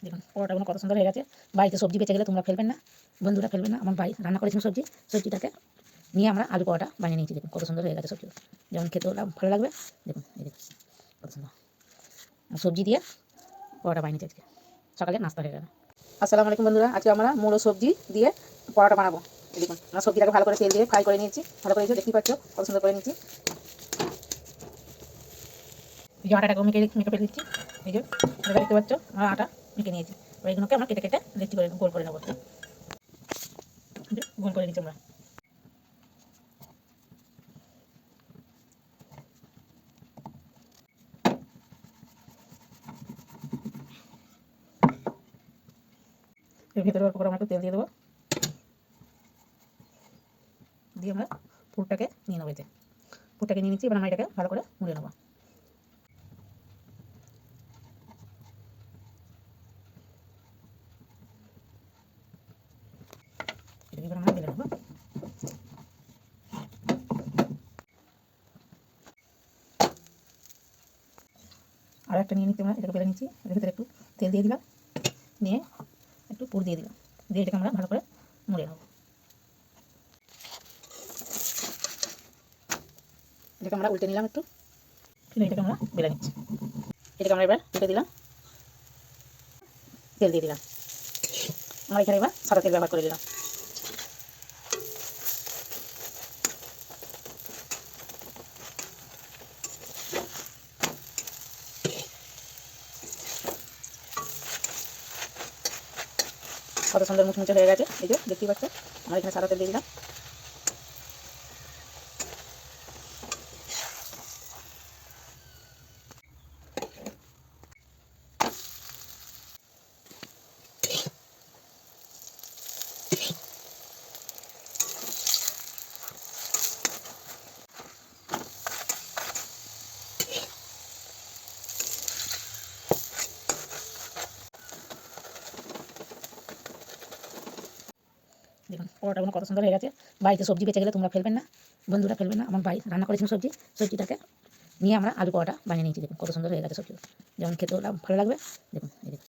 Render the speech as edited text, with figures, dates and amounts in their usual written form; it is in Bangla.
দেখুন পরোটাগুলো কত সুন্দর হয়ে গেছে। বাড়িতে সবজি বেঁচে গেলে তোমরা ফেলবেন না, বন্ধুরা ফেলবেন না। আমার ভাই রান্না করেছিলাম সবজিটাকে নিয়ে আমরা আলু পরোটা বানিয়ে নিয়েছি। দেখুন কত সুন্দর হয়ে গেছে সবজি, যেমন খেতেও ভালো লাগবে। দেখুন এই দেখুন কত সুন্দর সবজি দিয়ে পরোটা বানিয়েছি আজকে, সকালে নাস্তা হয়ে গেল। আসসালামু আলাইকুম বন্ধুরা, আজকে আমরা মুলো সবজি দিয়ে পরোটা বানাবো। দেখুন আমরা সবজিটাকে ভালো করে তেল দিয়ে ফ্রাই করে নিয়েছি, ভালো করে দেখতেই পাচ্ছ কত সুন্দর করে নিয়েছি। এই যে আটাটাকে মেখে ফেলে দিচ্ছি। এই যে দেখতে পাচ্ছ আমরা আটা মেখে নিয়েছি। এবার এগুলোকে আমরা কেটে কেটে লেচি করে গোল করে নেবো, গোল করে নিচ্ছি আমরা। এর ভিতরে অল্প করে আমরা একটু তেল দিয়ে দেবো, দিয়ে আমরা পুরটাকে নিয়ে নেবো। পুরটাকে নিয়ে নিচ্ছি, এবার আমরা এটাকে ভালো করে মুড়ে নেবো। এটাকে এবার আমরা বেলে নেবো। আর একটা নিয়ে নিচ্ছি, আমরা এটাকে বেলে নিচ্ছি। এর ভিতরে একটু তেল দিয়ে দিলাম, নিয়ে একটু পুর দিয়ে দিলাম, দিয়ে এটাকে আমরা ভালো করে মুড়ে নেবো। এটাকে আমরা উল্টে নিলাম একটু, এটাকে আমরা বেলে নিচ্ছি। এটাকে আমরা এবার উল্টে দিলাম, তেল দিয়ে দিলাম। আমরা এখানে এবার সাদা তেল ব্যবহার করে দিলাম। কত সুন্দর মুচমুচে হয়ে গেছে, এই যে দেখতেই পাচ্ছ। আমরা এখানে সাদা তেল দিয়ে দিলাম। দেখুন পরোটাগুলো কত সুন্দর হয়ে গেছে। বাড়িতে সবজি বেঁচে গেলে তোমরা ফেলবেন না, বন্ধুরা ফেলবেন না। আমার ভাই রান্না করেছিলাম সবজিটাকে নিয়ে আমরা আলু পরোটা বানিয়ে নিয়েছি। দেখুন কত সুন্দর হয়ে গেছে সবজি, যেমন খেতেও ভালো লাগবে। দেখুন এই দেখুন